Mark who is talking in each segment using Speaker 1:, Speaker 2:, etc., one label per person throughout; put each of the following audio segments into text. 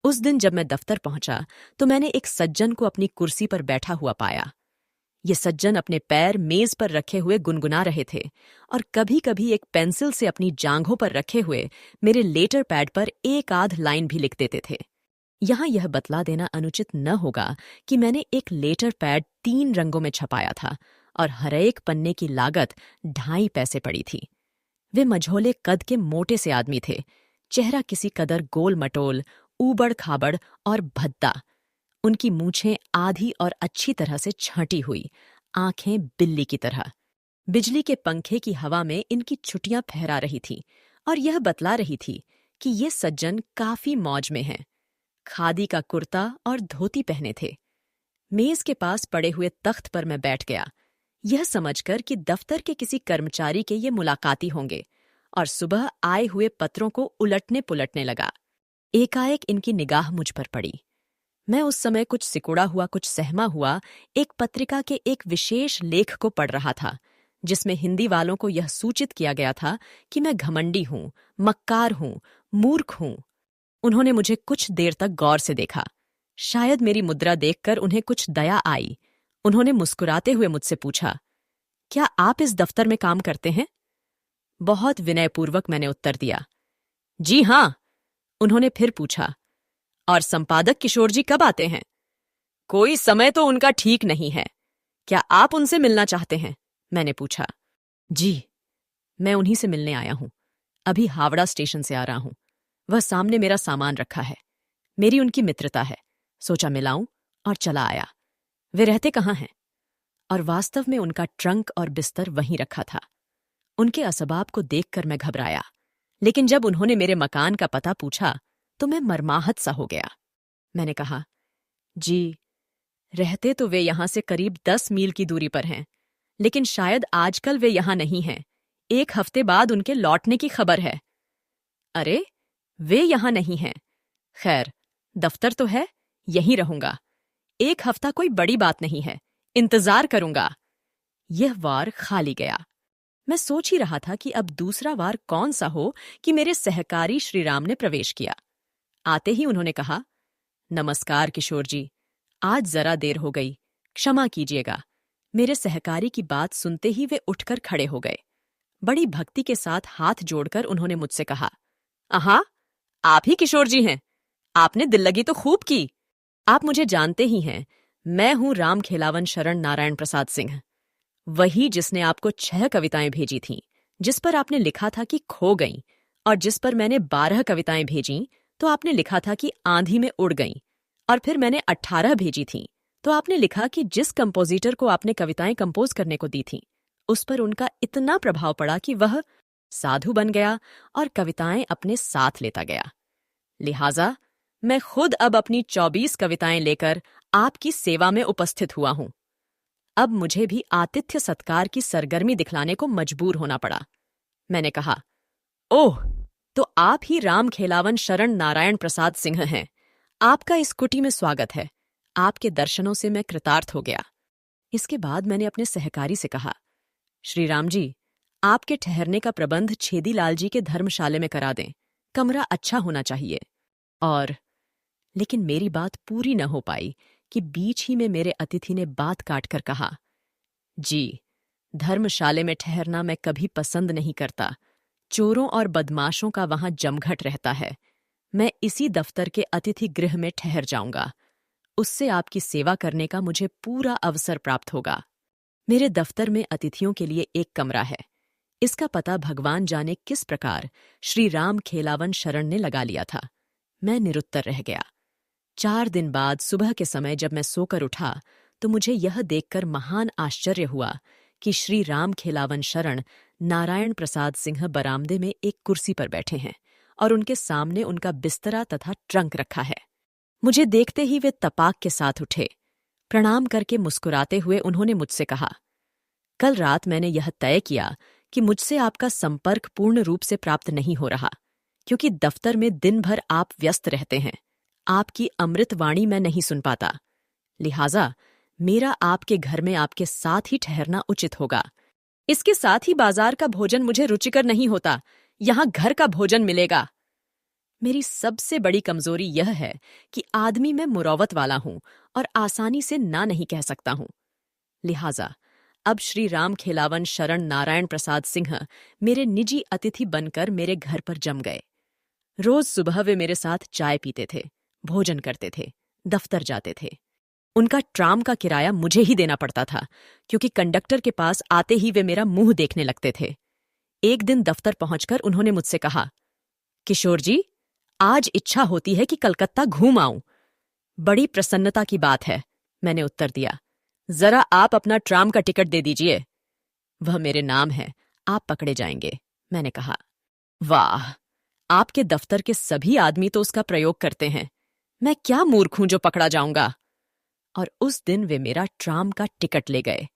Speaker 1: उस दिन जब मैं दफ्तर पहुंचा तो मैंने एक सज्जन को अपनी कुर्सी पर बैठा हुआ पाया। ये सज्जन अपने पैर मेज पर रखे हुए गुनगुना रहे थे और कभी कभी एक पेंसिल से अपनी जांघों पर रखे हुए मेरे लेटर पैड पर एक आध लाइन भी लिख देते थे। यहाँ यह बतला देना अनुचित न होगा कि मैंने एक लेटर पैड 3 रंगों में छपाया था और हर एक पन्ने की लागत 2.5 पैसे पड़ी थी। वे मझोले कद के मोटे से आदमी थे, चेहरा किसी कदर गोल मटोल, ऊबड़ खाबड़ और भद्दा। उनकी मूछें आधी और अच्छी तरह से छांटी हुई, आंखें बिल्ली की तरह। बिजली के पंखे की हवा में इनकी छुटियां फहरा रही थी और यह बतला रही थी कि ये सज्जन काफी मौज में हैं। खादी का कुर्ता और धोती पहने थे। मेज के पास पड़े हुए तख्त पर मैं बैठ गया, यह समझकर कि दफ्तर के किसी कर्मचारी के ये मुलाकाती होंगे, और सुबह आए हुए पत्रों को उलटने पुलटने लगा। एकाएक इनकी निगाह मुझ पर पड़ी। मैं उस समय कुछ सिकुड़ा हुआ, कुछ सहमा हुआ एक पत्रिका के एक विशेष लेख को पढ़ रहा था, जिसमें हिंदी वालों को यह सूचित किया गया था कि मैं घमंडी हूं, मक्कार हूं, मूर्ख हूं। उन्होंने मुझे कुछ देर तक गौर से देखा। शायद मेरी मुद्रा देखकर उन्हें कुछ दया आई। उन्होंने मुस्कुराते हुए मुझसे पूछा, क्या आप इस दफ्तर में काम करते हैं? बहुत विनयपूर्वक मैंने उत्तर दिया, जी हां। उन्होंने फिर पूछा, और संपादक किशोर जी कब आते हैं? कोई समय तो उनका ठीक नहीं है। क्या आप उनसे मिलना चाहते हैं? मैंने पूछा। जी, मैं उन्हीं से मिलने आया हूं। अभी हावड़ा स्टेशन से आ रहा हूं। वह सामने मेरा सामान रखा है। मेरी उनकी मित्रता है, सोचा मिलाऊं, और चला आया। वे रहते कहाँ हैं? और वास्तव में उनका ट्रंक और बिस्तर वहीं रखा था। उनके असबाब को देखकर मैं घबराया, लेकिन जब उन्होंने मेरे मकान का पता पूछा तो मैं मर्माहत सा हो गया। मैंने कहा, जी, रहते तो वे यहां से करीब 10 मील की दूरी पर हैं, लेकिन शायद आजकल वे यहां नहीं हैं। 1 हफ्ते बाद उनके लौटने की खबर है। अरे, वे यहां नहीं हैं। खैर, दफ्तर तो है, यहीं रहूंगा। 1 हफ्ता कोई बड़ी बात नहीं है, इंतजार करूंगा। यह वार खाली गया। मैं सोच ही रहा था कि अब दूसरा वार कौन सा हो कि मेरे सहकारी श्रीराम ने प्रवेश किया। आते ही उन्होंने कहा, नमस्कार किशोर जी, आज जरा देर हो गई, क्षमा कीजिएगा। मेरे सहकारी की बात सुनते ही वे उठकर खड़े हो गए। बड़ी भक्ति के साथ हाथ जोड़कर उन्होंने मुझसे कहा, आहा, आप ही किशोर जी हैं। आपने दिल लगी तो खूब की। आप मुझे जानते ही हैं, मैं हूं राम खेलावन शरण नारायण प्रसाद सिंह, वही जिसने आपको 6 कविताएं भेजी थीं, जिस पर आपने लिखा था कि खो गईं, और जिस पर मैंने 12 कविताएं भेजीं तो आपने लिखा था कि आंधी में उड़ गईं, और फिर मैंने 18 भेजी थीं तो आपने लिखा कि जिस कंपोजिटर को आपने कविताएं कंपोज करने को दी थीं, उस पर उनका इतना प्रभाव पड़ा कि वह साधु बन गया और कविताएं अपने साथ लेता गया। लिहाजा मैं खुद अब अपनी 24 कविताएं लेकर आपकी सेवा में उपस्थित हुआ हूं। अब मुझे भी आतिथ्य सत्कार की सरगर्मी दिखलाने को मजबूर होना पड़ा। मैंने कहा, ओह, तो आप ही राम खेलावन शरण नारायण प्रसाद सिंह हैं। आपका इस कुटी में स्वागत है। आपके दर्शनों से मैं कृतार्थ हो गया। इसके बाद मैंने अपने सहकारी से कहा, श्रीराम जी, आपके ठहरने का प्रबंध छेदीलाल जी के धर्मशाले में करा दें। कमरा अच्छा होना चाहिए। और लेकिन मेरी बात पूरी न हो पाई कि बीच ही में मेरे अतिथि ने बात काटकर कहा, जी, धर्मशाले में ठहरना मैं कभी पसंद नहीं करता। चोरों और बदमाशों का वहां जमघट रहता है। मैं इसी दफ्तर के अतिथि गृह में ठहर जाऊंगा। उससे आपकी सेवा करने का मुझे पूरा अवसर प्राप्त होगा। मेरे दफ्तर में अतिथियों के लिए एक कमरा है। इसका पता भगवान जाने किस प्रकार श्री राम खेलावन शरण ने लगा लिया था। मैं निरुत्तर रह गया। 4 दिन बाद सुबह के समय जब मैं सोकर उठा तो मुझे यह देखकर महान आश्चर्य हुआ कि श्री राम खेलावन शरण नारायण प्रसाद सिंह बरामदे में एक कुर्सी पर बैठे हैं और उनके सामने उनका बिस्तरा तथा ट्रंक रखा है। मुझे देखते ही वे तपाक के साथ उठे। प्रणाम करके मुस्कुराते हुए उन्होंने मुझसे कहा, कल रात मैंने यह तय किया कि मुझसे आपका संपर्क पूर्ण रूप से प्राप्त नहीं हो रहा, क्योंकि दफ्तर में दिन भर आप व्यस्त रहते हैं। आपकी अमृतवाणी मैं नहीं सुन पाता। लिहाजा मेरा आपके घर में आपके साथ ही ठहरना उचित होगा। इसके साथ ही बाजार का भोजन मुझे रुचिकर नहीं होता। यहां घर का भोजन मिलेगा। मेरी सबसे बड़ी कमजोरी यह है कि आदमी मैं मुरौवत वाला हूं और आसानी से ना नहीं कह सकता हूं। लिहाजा अब श्री राम खेलावन शरण नारायण प्रसाद सिंह मेरे निजी अतिथि बनकर मेरे घर पर जम गए। रोज सुबह वे मेरे साथ चाय पीते थे, भोजन करते थे, दफ्तर जाते थे। उनका ट्राम का किराया मुझे ही देना पड़ता था, क्योंकि कंडक्टर के पास आते ही वे मेरा मुंह देखने लगते थे। एक दिन दफ्तर पहुंचकर उन्होंने मुझसे कहा, किशोर जी, आज इच्छा होती है कि कलकत्ता घूम आऊं। बड़ी प्रसन्नता की बात है, मैंने उत्तर दिया। जरा आप अपना ट्राम का टिकट दे दीजिए। वह मेरे नाम है, आप पकड़े जाएंगे, मैंने कहा। वाह, आपके दफ्तर के सभी आदमी तो उसका प्रयोग करते हैं। मैं क्या मूर्ख हूं जो पकड़ा जाऊंगा। और उस दिन वे मेरा ट्राम का टिकट ले गए।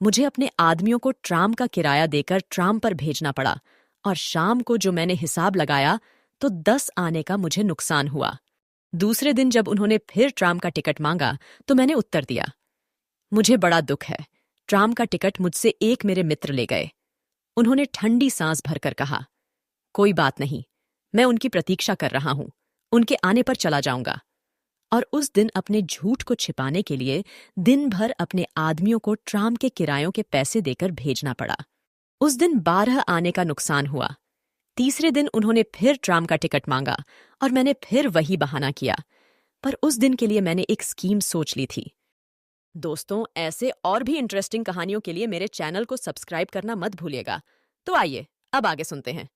Speaker 1: मुझे अपने आदमियों को ट्राम का किराया देकर ट्राम पर भेजना पड़ा, और शाम को जो मैंने हिसाब लगाया तो 10 आने का मुझे नुकसान हुआ। दूसरे दिन जब उन्होंने फिर ट्राम का टिकट मांगा तो मैंने उत्तर दिया, मुझे बड़ा दुख है, ट्राम का टिकट मुझसे एक मेरे मित्र ले गए। उन्होंने ठंडी सांस भरकर कहा, कोई बात नहीं, मैं उनकी प्रतीक्षा कर रहा हूं, उनके आने पर चला जाऊंगा। और उस दिन अपने झूठ को छिपाने के लिए दिन भर अपने आदमियों को ट्राम के किरायों के पैसे देकर भेजना पड़ा। उस दिन 12 आने का नुकसान हुआ। तीसरे दिन उन्होंने फिर ट्राम का टिकट मांगा और मैंने फिर वही बहाना किया, पर उस दिन के लिए मैंने एक स्कीम सोच ली थी। दोस्तों, ऐसे और भी इंटरेस्टिंग कहानियों के लिए मेरे चैनल को सब्सक्राइब करना मत भूलिएगा। तो आइए अब आगे सुनते हैं।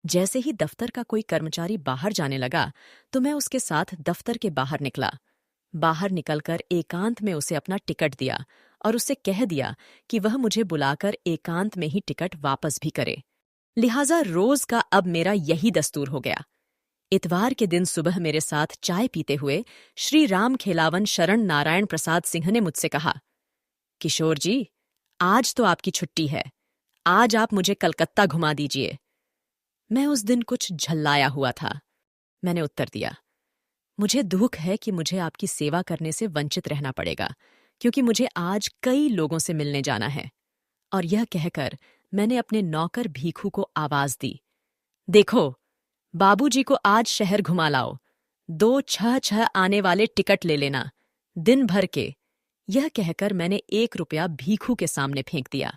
Speaker 1: जैसे ही दफ्तर का कोई कर्मचारी बाहर जाने लगा तो मैं उसके साथ दफ्तर के बाहर निकला। बाहर निकलकर एकांत में उसे अपना टिकट दिया और उससे कह दिया कि वह मुझे बुलाकर एकांत में ही टिकट वापस भी करे। लिहाजा रोज का अब मेरा यही दस्तूर हो गया। इतवार के दिन सुबह मेरे साथ चाय पीते हुए श्री राम खेलावन शरण नारायण प्रसाद सिंह ने मुझसे कहा, किशोर जी, आज तो आपकी छुट्टी है, आज आप मुझे कलकत्ता घुमा दीजिए। मैं उस दिन कुछ झल्लाया हुआ था। मैंने उत्तर दिया, मुझे दुख है कि मुझे आपकी सेवा करने से वंचित रहना पड़ेगा, क्योंकि मुझे आज कई लोगों से मिलने जाना है। और यह कहकर मैंने अपने नौकर भीखू को आवाज दी, देखो, बाबूजी को आज शहर घुमा लाओ, 2 6 आने वाले टिकट ले लेना, दिन भर के। यह कहकर मैंने 1 रुपया भीखू के सामने फेंक दिया।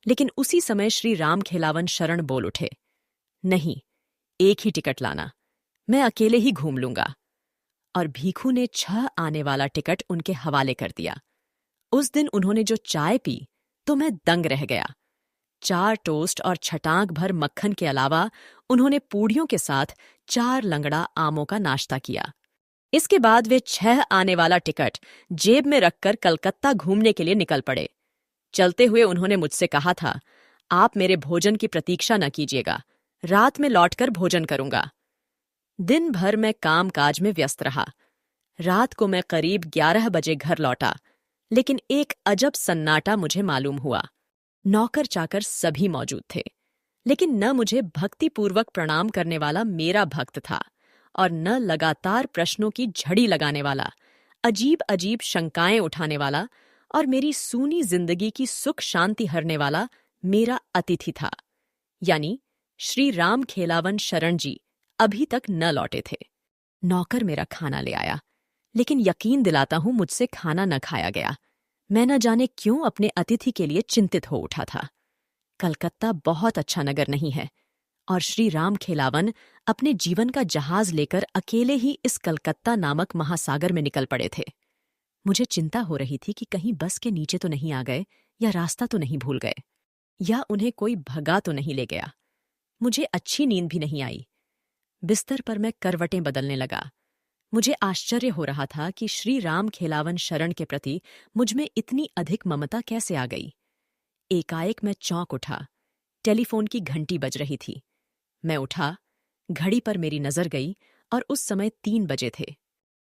Speaker 1: लेकिन उसी समय श्री राम खेलावन शरण बोल उठे, नहीं, एक ही टिकट लाना, मैं अकेले ही घूम लूंगा। और भीखू ने 6 आने वाला टिकट उनके हवाले कर दिया। उस दिन उन्होंने जो चाय पी तो मैं दंग रह गया। 4 टोस्ट और छटाक भर मक्खन के अलावा उन्होंने पूड़ियों के साथ 4 लंगड़ा आमों का नाश्ता किया। इसके बाद वे 6 आने वाला टिकट जेब में रखकर कलकत्ता घूमने के लिए निकल पड़े। चलते हुए उन्होंने मुझसे कहा था, आप मेरे भोजन की प्रतीक्षा न कीजिएगा, रात में लौटकर भोजन करूंगा। दिन भर मैं काम काज में व्यस्त रहा। रात को मैं करीब 11 बजे घर लौटा, लेकिन एक अजब सन्नाटा मुझे मालूम हुआ। नौकर चाकर सभी मौजूद थे, लेकिन न मुझे भक्तिपूर्वक प्रणाम करने वाला मेरा भक्त था और न लगातार प्रश्नों की झड़ी लगाने वाला, अजीब अजीब शंकाएं उठाने वाला और मेरी सूनी जिंदगी की सुख शांति हरने वाला मेरा अतिथि था। यानी श्री राम खेलावन शरण जी अभी तक न लौटे थे। नौकर मेरा खाना ले आया, लेकिन यकीन दिलाता हूं मुझसे खाना न खाया गया। मैं न जाने क्यों अपने अतिथि के लिए चिंतित हो उठा था। कलकत्ता बहुत अच्छा नगर नहीं है, और श्री राम खेलावन अपने जीवन का जहाज लेकर अकेले ही इस कलकत्ता नामक महासागर में निकल पड़े थे। मुझे चिंता हो रही थी कि कहीं बस के नीचे तो नहीं आ गए, या रास्ता तो नहीं भूल गए, या उन्हें कोई भगा तो नहीं ले गया। मुझे अच्छी नींद भी नहीं आई। बिस्तर पर मैं करवटें बदलने लगा। मुझे आश्चर्य हो रहा था कि श्री राम खेलावन शरण के प्रति मुझ में इतनी अधिक ममता कैसे आ गई। एकाएक मैं चौंक उठा। टेलीफोन की घंटी बज रही थी। मैं उठा, घड़ी पर मेरी नजर गई और उस समय 3 बजे थे।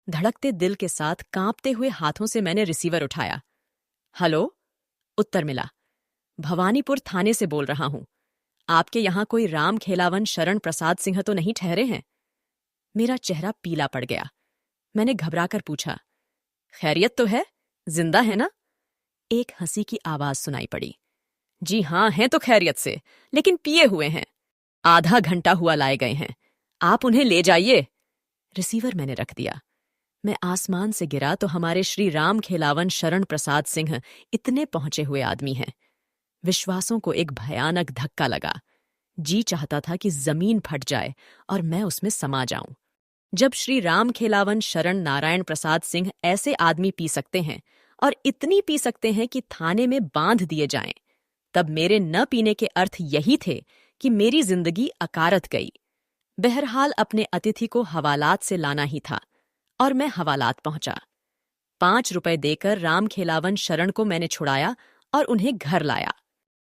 Speaker 1: धड़कते दिल के साथ कांपते हुए हाथों से मैंने रिसीवर उठाया। हेलो, उत्तर मिला। भवानीपुर थाने से बोल रहा हूं। आपके यहां कोई राम खेलावन शरण प्रसाद सिंह तो नहीं ठहरे हैं? मेरा चेहरा पीला पड़ गया। मैंने घबराकर पूछा, खैरियत तो है, जिंदा है ना? एक हंसी की आवाज सुनाई पड़ी। जी हां, हैं तो खैरियत से, लेकिन पिए हुए हैं। आधा घंटा हुआ लाए गए हैं। आप उन्हें ले जाइए। रिसीवर मैंने रख दिया। मैं आसमान से गिरा तो हमारे श्री राम खेलावन शरण प्रसाद सिंह इतने पहुंचे हुए आदमी हैं। विश्वासों को एक भयानक धक्का लगा। जी चाहता था कि जमीन फट जाए और मैं उसमें समा जाऊं। जब श्री राम खेलावन शरण नारायण प्रसाद सिंह ऐसे आदमी पी सकते हैं और इतनी पी सकते हैं कि थाने में बांध दिए जाएं, तब मेरे न पीने के अर्थ यही थे कि मेरी जिंदगी अकारत गई। बहरहाल अपने अतिथि को हवालात से लाना ही था और मैं हवालात पहुंचा। 5 रुपए देकर राम खेलावन शरण को मैंने छुड़ाया और उन्हें घर लाया।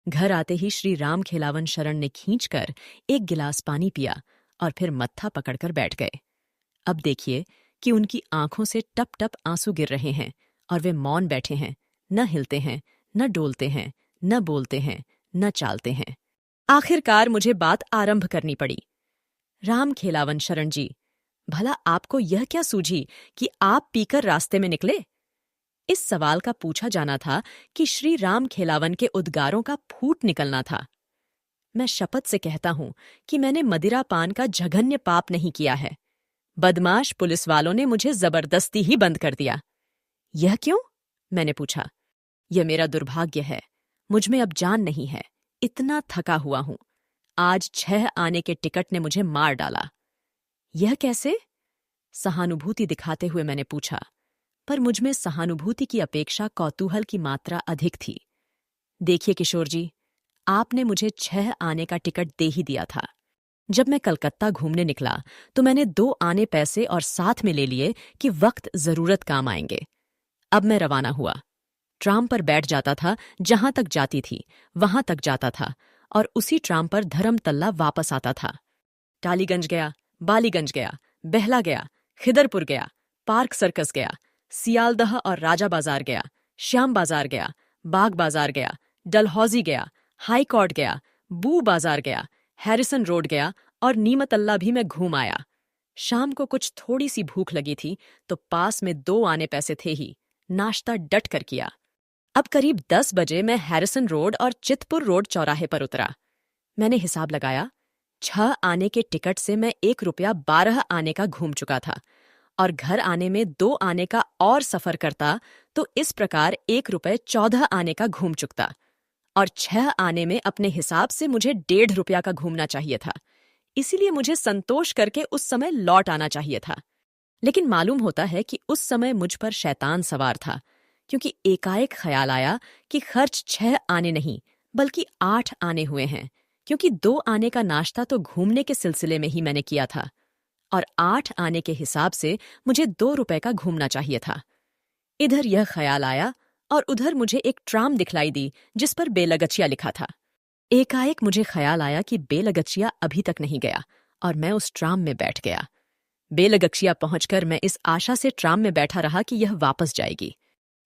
Speaker 1: घर आते ही श्री राम खेलावन शरण ने खींचकर एक गिलास पानी पिया और फिर मत्था पकड़कर बैठ गए। अब देखिए कि उनकी आंखों से टप टप आंसू गिर रहे हैं और वे मौन बैठे हैं, न हिलते हैं, न डोलते हैं, न बोलते हैं, न चालते हैं। आखिरकार मुझे बात आरंभ करनी पड़ी। राम खेलावन शरण जी, भला आपको यह क्या सूझी कि आप पीकर रास्ते में निकले? इस सवाल का पूछा जाना था कि श्री राम खेलावन के उद्गारों का फूट निकलना था। मैं शपथ से कहता हूं कि मैंने मदिरा पान का जघन्य पाप नहीं किया है। बदमाश पुलिस वालों ने मुझे जबरदस्ती ही बंद कर दिया। यह क्यों? मैंने पूछा। यह मेरा दुर्भाग्य है। मुझमें अब जान नहीं है। इतना थका हुआ हूं। आज 6 आने के टिकट ने मुझे मार डाला। यह कैसे? सहानुभूति दिखाते हुए मैंने पूछा, पर मुझमें सहानुभूति की अपेक्षा कौतूहल की मात्रा अधिक थी। देखिए किशोर जी, आपने मुझे 6 आने का टिकट दे ही दिया था। जब मैं कलकत्ता घूमने निकला तो मैंने 2 आने पैसे और साथ में ले लिए कि वक्त जरूरत काम आएंगे। अब मैं रवाना हुआ। ट्राम पर बैठ जाता था, जहां तक जाती थी वहां तक जाता था और उसी ट्राम पर धर्मतल्ला वापस आता था। टालीगंज गया, बालीगंज गया, बेहला गया, खिदरपुर गया, पार्क सर्कस गया, सियालदह और राजा बाजार गया, श्याम बाजार गया, बाग बाजार गया, डलहौजी गया, हाई कोर्ट गया, बू बाजार गया, हैरिसन रोड गया और नीमतल्ला भी मैं घूम आया। शाम को कुछ थोड़ी सी भूख लगी थी तो पास में 2 आने पैसे थे ही। नाश्ता डट कर किया। अब करीब 10 बजे मैं हैरिसन रोड और चितपुर रोड चौराहे पर उतरा। मैंने हिसाब लगाया। 6 आने के टिकट से मैं 1 रुपया 12 आने का घूम चुका था और घर आने में 2 आने का और सफर करता तो इस प्रकार 1 रुपये 14 आने का घूम चुकता और 6 आने में अपने हिसाब से मुझे 1.5 रुपया का घूमना चाहिए था। इसीलिए मुझे संतोष करके उस समय लौट आना चाहिए था। लेकिन मालूम होता है कि उस समय मुझ पर शैतान सवार था, क्योंकि एकाएक ख्याल आया कि खर्च 6 आने नहीं बल्कि 8 आने हुए हैं, क्योंकि 2 आने का नाश्ता तो घूमने के सिलसिले में ही मैंने किया था और 8 आने के हिसाब से मुझे 2 रुपए का घूमना चाहिए था। इधर यह ख्याल आया और उधर मुझे एक ट्राम दिखलाई दी जिस पर बेलगचिया लिखा था। एकाएक मुझे ख्याल आया कि बेलगचिया अभी तक नहीं गया और मैं उस ट्राम में बैठ गया। बेलगचिया पहुंचकर मैं इस आशा से ट्राम में बैठा रहा कि यह वापस जाएगी,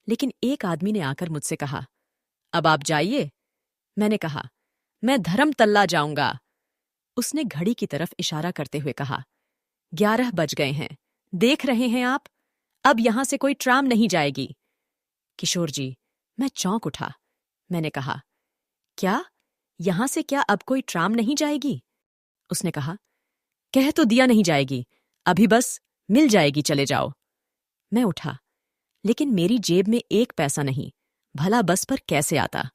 Speaker 1: लेकिन एक आदमी ने आकर मुझसे कहा, अब आप जाइए। मैंने कहा, मैं धर्मतल्ला जाऊंगा। उसने घड़ी की तरफ इशारा करते हुए कहा, 11 बज गए हैं, देख रहे हैं आप, अब यहां से कोई ट्राम नहीं जाएगी। किशोर जी, मैं चौंक उठा। मैंने कहा, क्या यहां से क्या अब कोई ट्राम नहीं जाएगी? उसने कहा, कह तो दिया नहीं जाएगी, अभी बस मिल जाएगी, चले जाओ। मैं उठा, लेकिन मेरी जेब में 1 पैसा नहीं, भला बस पर कैसे आता?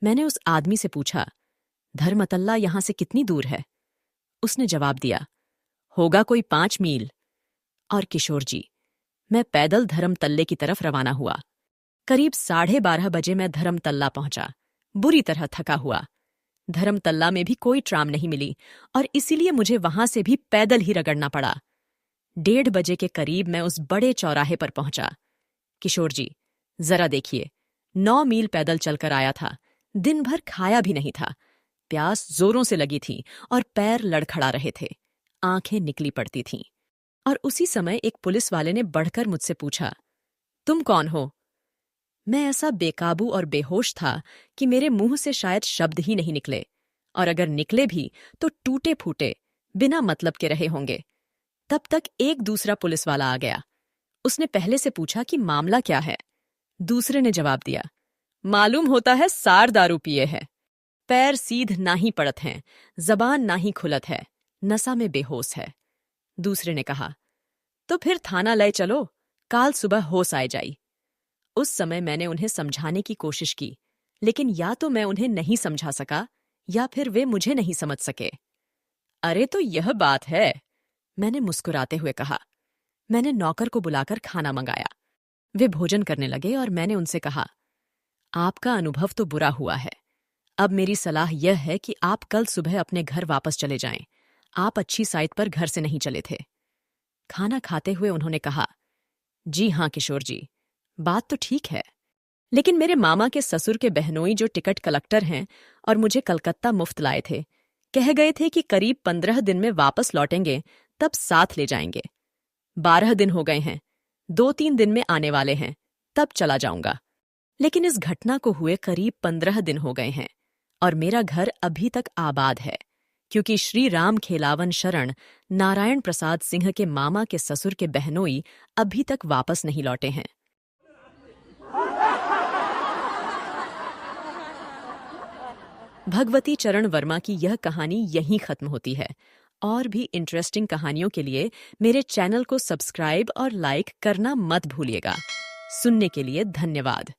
Speaker 1: मैंने उस आदमी से पूछा, धर्मतल्ला यहां से कितनी दूर है? उसने जवाब दिया, होगा कोई 5 मील। और किशोर जी, मैं पैदल धर्मतल्ले की तरफ रवाना हुआ। करीब 12:30 बजे मैं धर्मतल्ला पहुंचा, बुरी तरह थका हुआ। धर्मतल्ला में भी कोई ट्राम नहीं मिली और इसीलिए मुझे वहां से भी पैदल ही रगड़ना पड़ा। 1:30 बजे के करीब मैं उस बड़े चौराहे पर पहुंचा। किशोर जी, जरा देखिए, 9 मील पैदल चलकर आया था, दिन भर खाया भी नहीं था, प्यास जोरों से लगी थी और पैर लड़खड़ा रहे थे, आंखें निकली पड़ती थीं। और उसी समय एक पुलिस वाले ने बढ़कर मुझसे पूछा, तुम कौन हो? मैं ऐसा बेकाबू और बेहोश था कि मेरे मुंह से शायद शब्द ही नहीं निकले, और अगर निकले भी तो टूटे फूटे, बिना मतलब के रहे होंगे। तब तक एक दूसरा पुलिस वाला आ गया। उसने पहले से पूछा कि मामला क्या है। दूसरे ने जवाब दिया, मालूम होता है सार दारू पिए है, पैर सीध ना ही पड़त हैं, जबान ना ही खुलत है, नशा में बेहोश है। दूसरे ने कहा, तो फिर थाना ले चलो, काल सुबह होश आए जाई। उस समय मैंने उन्हें समझाने की कोशिश की, लेकिन या तो मैं उन्हें नहीं समझा सका या फिर वे मुझे नहीं समझ सके। अरे तो यह बात है, मैंने मुस्कुराते हुए कहा। मैंने नौकर को बुलाकर खाना मंगाया। वे भोजन करने लगे और मैंने उनसे कहा, आपका अनुभव तो बुरा हुआ है। अब मेरी सलाह यह है कि आप कल सुबह अपने घर वापस चले जाएं। आप अच्छी साइट पर घर से नहीं चले थे। खाना खाते हुए उन्होंने कहा, जी हाँ किशोर जी, बात तो ठीक है, लेकिन मेरे मामा के ससुर के बहनोई जो टिकट कलेक्टर हैं और मुझे कलकत्ता मुफ्त लाए थे, कह गए थे कि करीब 15 दिन में वापस लौटेंगे, तब साथ ले जाएंगे। 12 दिन हो गए हैं, 2-3 दिन में आने वाले हैं, तब चला जाऊंगा। लेकिन इस घटना को हुए करीब 15 दिन हो गए हैं और मेरा घर अभी तक आबाद है, क्योंकि श्री राम खेलावन शरण नारायण प्रसाद सिंह के मामा के ससुर के बहनोई अभी तक वापस नहीं लौटे हैं। भगवती चरण वर्मा की यह कहानी यहीं खत्म होती है। और भी इंटरेस्टिंग कहानियों के लिए मेरे चैनल को सब्सक्राइब और लाइक करना मत भूलिएगा। सुनने के लिए धन्यवाद।